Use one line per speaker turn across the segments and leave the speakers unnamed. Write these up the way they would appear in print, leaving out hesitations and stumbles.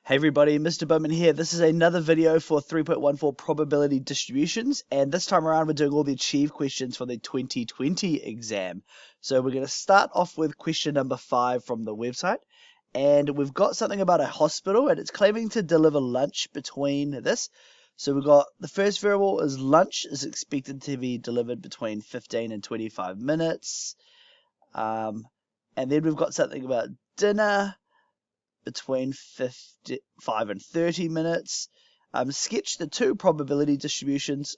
Hey everybody, Mr. Bowman here. This is another video for 3.14 probability distributions, and this time around we're doing all the achieve questions for the 2020 exam. So we're going to start off with question number 5 from the website, and we've got something about a hospital, and it's claiming to deliver lunch between this. So we've got the first variable is lunch is expected to be delivered between 15 and 25 minutes. And then we've got something about dinner between 55 and 30 minutes. Sketch the two probability distributions,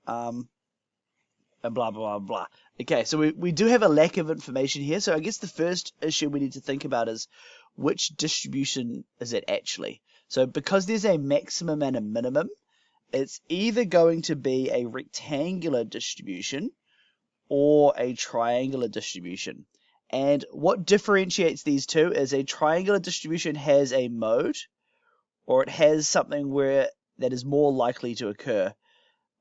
and blah, blah, blah. Okay, so we do have a lack of information here. So I guess the first issue we need to think about is which distribution is it actually? So because there's a maximum and a minimum, it's either going to be a rectangular distribution or a triangular distribution. And what differentiates these two is a triangular distribution has a mode, or it has something where that is more likely to occur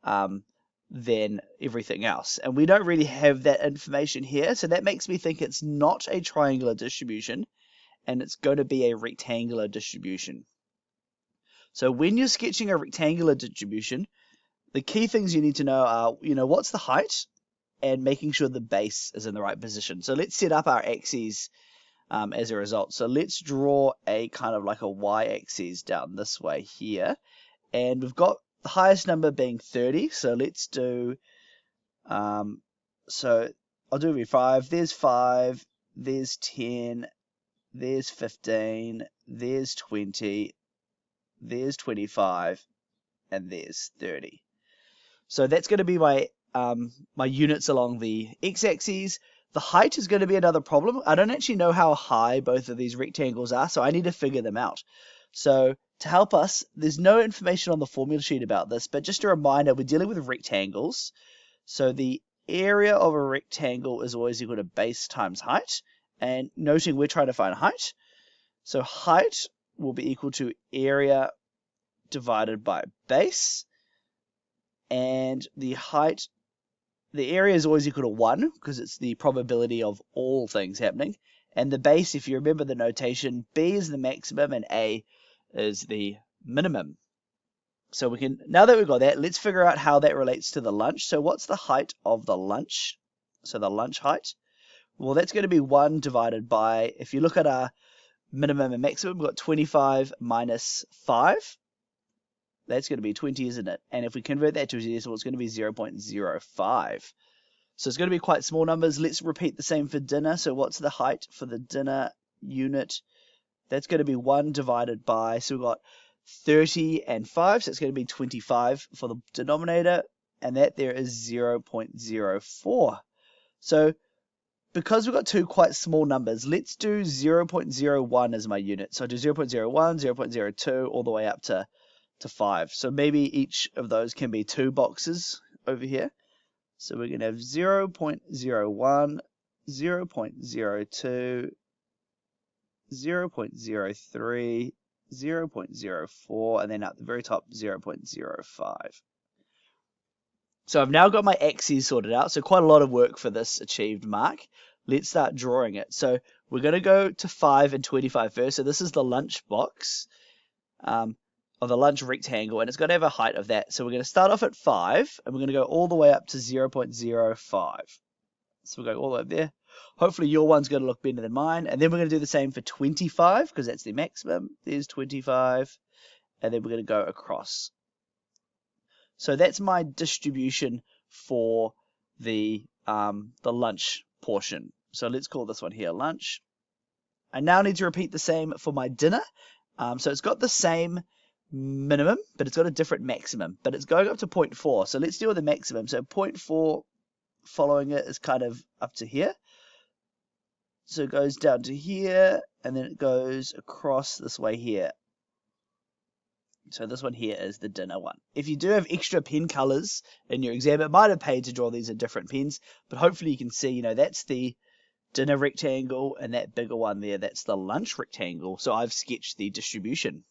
than everything else. And we don't really have that information here, so that makes me think it's not a triangular distribution, and it's going to be a rectangular distribution. So when you're sketching a rectangular distribution, the key things you need to know are, what's the height? And making sure the base is in the right position. So let's set up our axes as a result. So let's draw a kind of like a y-axis down this way here. And we've got the highest number being 30. So let's do, so I'll do every 5. There's 5, there's 10, there's 15, there's 20, there's 25, and there's 30. So that's going to be my units along the x-axis. The height is going to be another problem. I don't actually know how high both of these rectangles are, so I need to figure them out. So to help us, there's no information on the formula sheet about this, but just a reminder, we're dealing with rectangles. So the area of a rectangle is always equal to base times height. And noting we're trying to find height. So height will be equal to area divided by base. And the area is always equal to 1 because it's the probability of all things happening. And the base, if you remember the notation, B is the maximum and A is the minimum. So we can, now that we've got that, let's figure out how that relates to the lunch. So what's the height of the lunch? So the lunch height. Well, that's going to be 1 divided by, if you look at our minimum and maximum, we've got 25 minus 5. That's going to be 20, isn't it? And if we convert that to a decimal, it's going to be 0.05. So it's going to be quite small numbers. Let's repeat the same for dinner. So what's the height for the dinner unit? That's going to be 1 divided by, so we've got 30 and 5, so it's going to be 25 for the denominator, and that there is 0.04. So because we've got two quite small numbers, let's do 0.01 as my unit. So I do 0.01, 0.02, all the way up to 5. So maybe each of those can be 2 boxes over here. So we're going to have 0.01, 0.02, 0.03, 0.04, and then at the very top, 0.05. So I've now got my axes sorted out. So quite a lot of work for this achieved mark. Let's start drawing it. So we're going to go to 5 and 25 first. So this is the lunch box. Of the lunch rectangle, and it's going to have a height of that. So we're going to start off at 5, and we're going to go all the way up to 0.05. So we'll go all the way up there. Hopefully your one's going to look better than mine. And then we're going to do the same for 25, because that's the maximum. There's 25. And then we're going to go across. So that's my distribution for the lunch portion. So let's call this one here lunch. I now need to repeat the same for my dinner. So it's got the same minimum, but it's got a different maximum, but it's going up to 0.4. So let's deal with the maximum. So 0.4 following it is kind of up to here. So it goes down to here, and then it goes across this way here. So this one here is the dinner one. If you do have extra pen colors in your exam, it might have paid to draw these in different pens, but hopefully you can see, that's the dinner rectangle, and that bigger one there, that's the lunch rectangle. So I've sketched the distribution.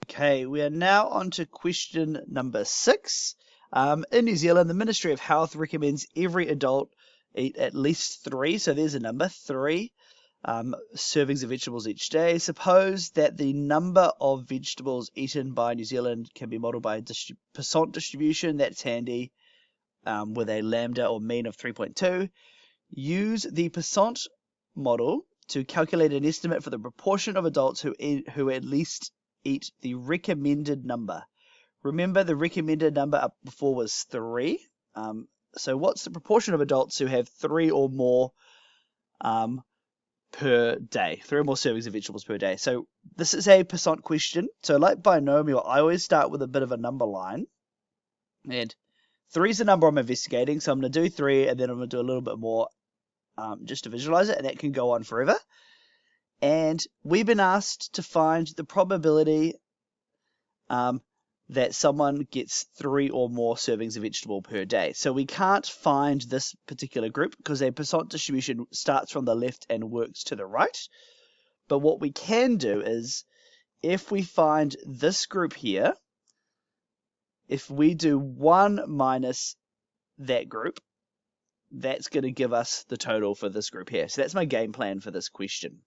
Okay, we are now on to question number 6. In New Zealand, the Ministry of Health recommends every adult eat at least 3, so there's a number, 3 servings of vegetables each day. Suppose that the number of vegetables eaten by New Zealand can be modeled by a percent distribution. That's handy, with a lambda or mean of 3.2. Use the percent model to calculate an estimate for the proportion of adults who at least eat the recommended number. Remember, the recommended number up before was 3. So what's the proportion of adults who have 3 or more per day, 3 or more servings of vegetables per day? So this is a percent question. So like binomial, I always start with a bit of a number line. And 3 is the number I'm investigating, so I'm going to do 3, and then I'm going to do a little bit more just to visualize it, and that can go on forever. And we've been asked to find the probability that someone gets 3 or more servings of vegetable per day. So we can't find this particular group because a percent distribution starts from the left and works to the right. But what we can do is, if we find this group here, if we do 1 minus that group, that's going to give us the total for this group here. So that's my game plan for this question.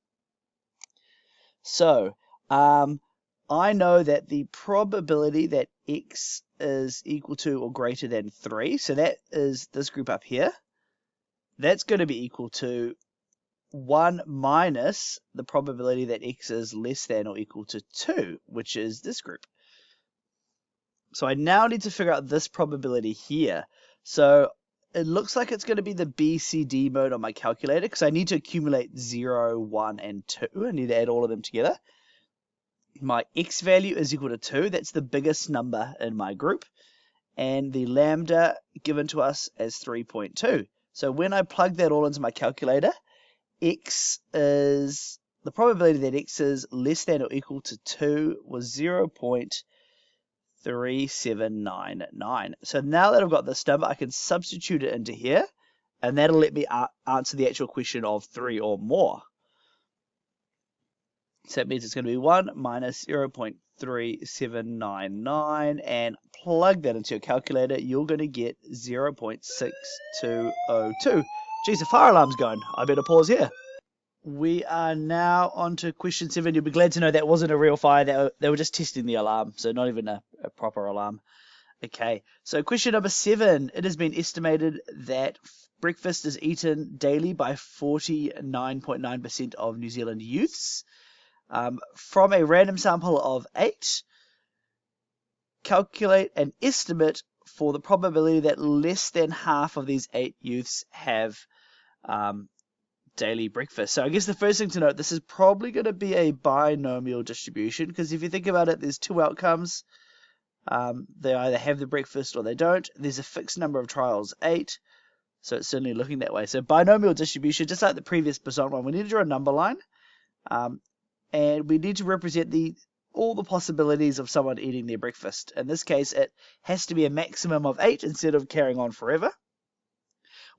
So I know that the probability that x is equal to or greater than 3, so that is this group up here, that's going to be equal to 1 minus the probability that x is less than or equal to 2, which is this group. So I now need to figure out this probability here. So it looks like it's going to be the BCD mode on my calculator, because I need to accumulate 0, 1, and 2. I need to add all of them together. My x value is equal to 2. That's the biggest number in my group. And the lambda given to us as 3.2. So when I plug that all into my calculator, the probability that x is less than or equal to 2 was 0.3799. So now that I've got this number, I can substitute it into here, and that'll let me answer the actual question of 3 or more. So that means it's going to be 1 minus 0.3799, and plug that into your calculator, you're going to get 0.6202. Geez, the fire alarm's going. I better pause here. We are now on to question 7. You'll be glad to know that wasn't a real fire. They were just testing the alarm, so not even a proper alarm. Okay, so question number 7. It has been estimated that breakfast is eaten daily by 49.9% of New Zealand youths. From a random sample of 8, calculate an estimate for the probability that less than half of these 8 youths have daily breakfast. So I guess the first thing to note, this is probably going to be a binomial distribution, because if you think about it, there's 2 outcomes. They either have the breakfast or they don't. There's a fixed number of trials, 8, so it's certainly looking that way. So binomial distribution, just like the previous percent one, we need to draw a number line. And we need to represent all the possibilities of someone eating their breakfast. In this case, it has to be a maximum of 8 instead of carrying on forever.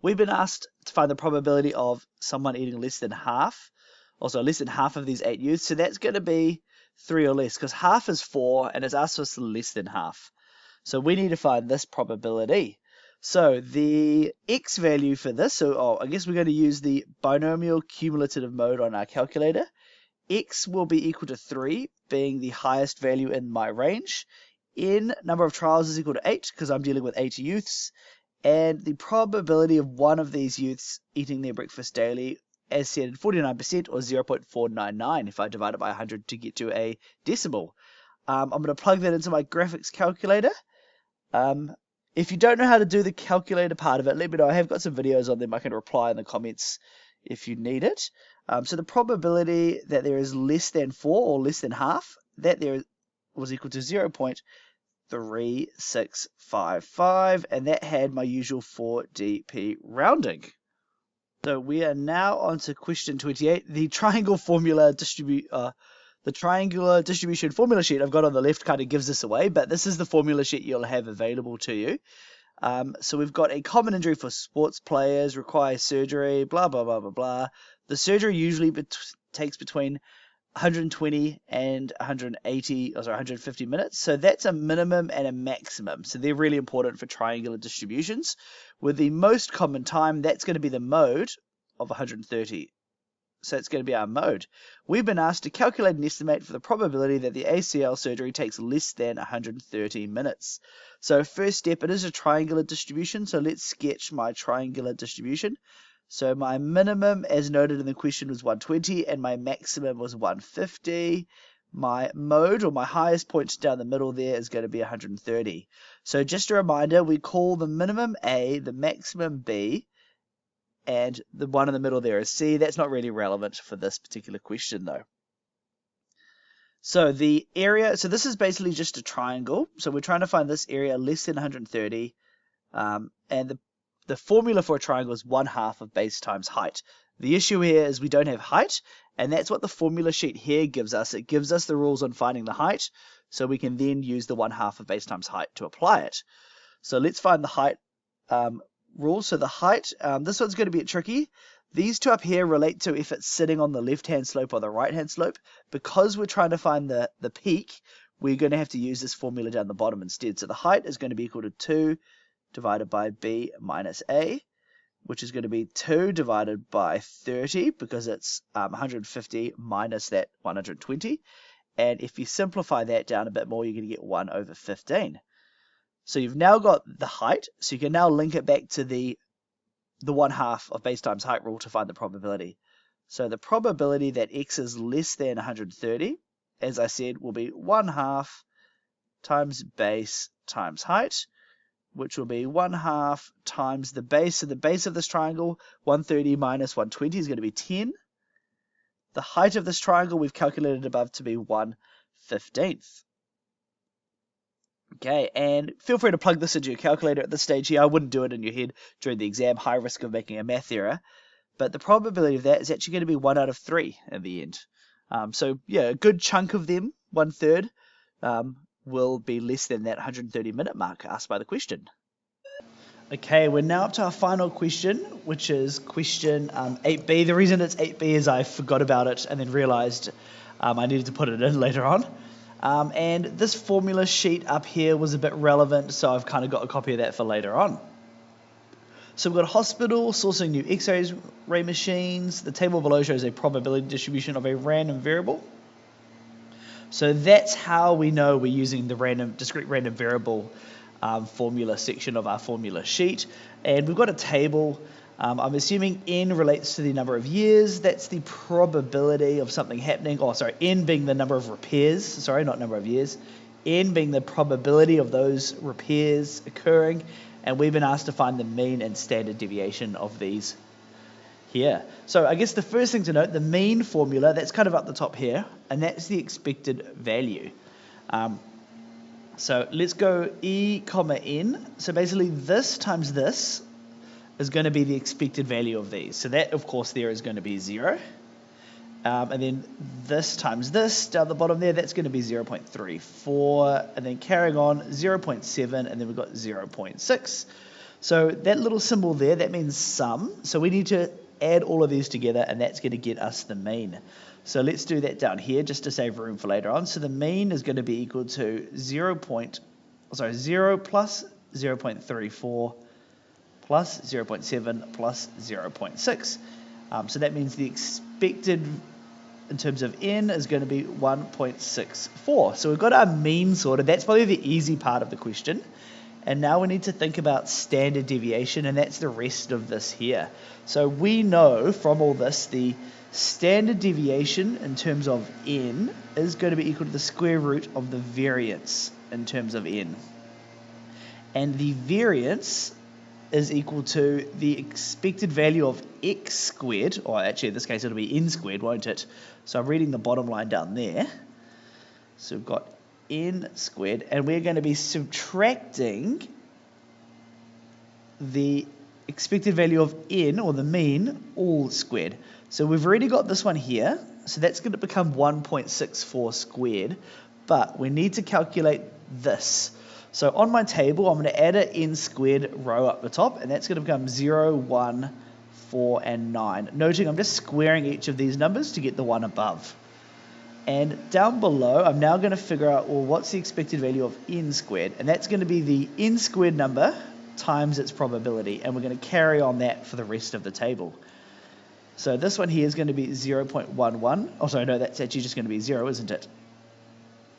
We've been asked to find the probability of someone eating less than half, also less than half of these 8 youths. So that's going to be 3 or less, because half is 4, and it's asked us less than half. So we need to find this probability. So the x value for this, I guess we're going to use the binomial cumulative mode on our calculator. X will be equal to 3, being the highest value in my range. N, number of trials, is equal to 8, because I'm dealing with 8 youths. And the probability of one of these youths eating their breakfast daily, as said, 49%, or 0.499 if I divide it by 100 to get to a decimal. I'm going to plug that into my graphics calculator. If you don't know how to do the calculator part of it, let me know. I have got some videos on them. I can reply in the comments if you need it. So the probability that there is less than 4 or less than half, that there was equal to 0.3655, and that had my usual 4DP rounding. So we are now on to question 28. The triangular distribution formula sheet I've got on the left kind of gives this away, but this is the formula sheet you'll have available to you. So we've got a common injury for sports players, requires surgery, blah, blah, blah, blah, blah. The surgery usually takes between 120 and 150 minutes. So that's a minimum and a maximum. So they're really important for triangular distributions. With the most common time, that's going to be the mode of 130. So it's going to be our mode. We've been asked to calculate an estimate for the probability that the ACL surgery takes less than 130 minutes. So first step, it is a triangular distribution. So let's sketch my triangular distribution. So my minimum, as noted in the question, was 120 and my maximum was 150. My mode, or my highest point down the middle there, is going to be 130. So just a reminder, we call the minimum A, the maximum B, and the one in the middle there is C. That's not really relevant for this particular question though. So the area, so this is basically just a triangle. So we're trying to find this area less than 130. And the formula for a triangle is 1/2 of base times height. The issue here is we don't have height, and that's what the formula sheet here gives us. It gives us the rules on finding the height, so we can then use the 1/2 of base times height to apply it. So let's find the height rule. So the height, this one's going to be tricky. These two up here relate to if it's sitting on the left-hand slope or the right-hand slope. Because we're trying to find the peak, we're going to have to use this formula down the bottom instead. So the height is going to be equal to 2 divided by b minus a, which is going to be 2 divided by 30 because it's 150 minus that 120. And if you simplify that down a bit more, you're going to get 1 over 15. So you've now got the height, so you can now link it back to the 1/2 of base times height rule to find the probability. So the probability that x is less than 130, as I said, will be 1/2 times base times height, which will be 1/2 times the base. So the base of this triangle, 130 minus 120 is going to be 10. The height of this triangle we've calculated above to be 1/15. Okay, and feel free to plug this into your calculator at this stage here. I wouldn't do it in your head during the exam, high risk of making a math error. But the probability of that is actually going to be 1 out of 3 in the end. So yeah, a good chunk of them, 1/3, will be less than that 130-minute mark asked by the question. Okay, we're now up to our final question, which is question 8b. The reason it's 8b is I forgot about it and then realized I needed to put it in later on. And this formula sheet up here was a bit relevant, so I've kind of got a copy of that for later on. So we've got a hospital sourcing new X-ray machines. The table below shows a probability distribution of a random variable. So that's how we know we're using the discrete random variable formula section of our formula sheet. And we've got a table. I'm assuming n relates to the number of years. That's the probability of something happening. Oh, sorry, n being the number of repairs. Sorry, not number of years. N being the probability of those repairs occurring. And we've been asked to find the mean and standard deviation of these here. So I guess the first thing to note, the mean formula, that's kind of up the top here, and that's the expected value. So let's go E comma N. So basically this times this is going to be the expected value of these. So that, of course, there is going to be 0. And then this times this down the bottom there, that's going to be 0.34. And then carrying on, 0.7, and then we've got 0.6. So that little symbol there, that means sum. So we need to add all of these together, and that's going to get us the mean. So let's do that down here just to save room for later on. So the mean is going to be equal to 0 plus 0.34 plus 0.7 plus 0.6. So that means the expected, in terms of n, is going to be 1.64. So we've got our mean sorted. That's probably the easy part of the question. And now we need to think about standard deviation, and that's the rest of this here. So we know from all this the standard deviation in terms of n is going to be equal to the square root of the variance in terms of n. And the variance is equal to the expected value of x squared, or actually in this case it'll be n squared, won't it? So I'm reading the bottom line down there. So we've got n squared, and we're going to be subtracting the expected value of n, or the mean, all squared. So we've already got this one here, so that's going to become 1.64 squared, but we need to calculate this. So on my table, I'm going to add an n squared row up the top, and that's going to become 0, 1, 4, and 9. Noting I'm just squaring each of these numbers to get the one above. And down below, I'm now going to figure out, well, what's the expected value of n squared? And that's going to be the n squared number times its probability, and we're going to carry on that for the rest of the table. So this one here is going to be 0.11. Oh, sorry, no, that's actually just going to be 0, isn't it?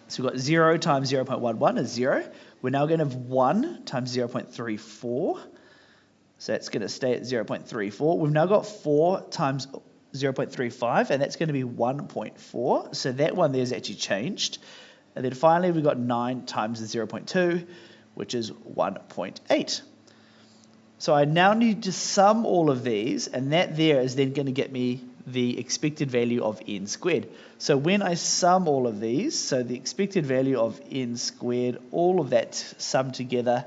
So we've got 0 times 0.11 is 0. We're now going to have 1 times 0.34. So that's going to stay at 0.34. We've now got 4 times 0.35, and that's going to be 1.4. So that one there is actually changed. And then finally, we've got 9 times the 0.2, which is 1.8. So I now need to sum all of these, and that there is then going to get me the expected value of n squared. So when I sum all of these, so the expected value of n squared, all of that summed together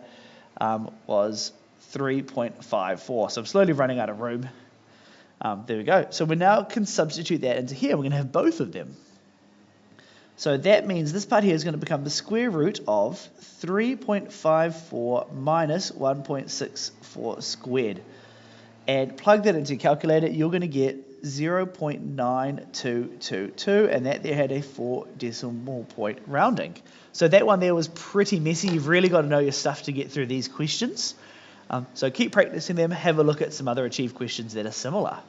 was 3.54. So I'm slowly running out of room. There we go. So we now can substitute that into here. We're going to have both of them. So that means this part here is going to become the square root of 3.54 minus 1.64 squared. And plug that into your calculator, you're going to get 0.9222, and that there had a 4 decimal point rounding. So that one there was pretty messy. You've really got to know your stuff to get through these questions. So keep practicing them. Have a look at some other achieved questions that are similar.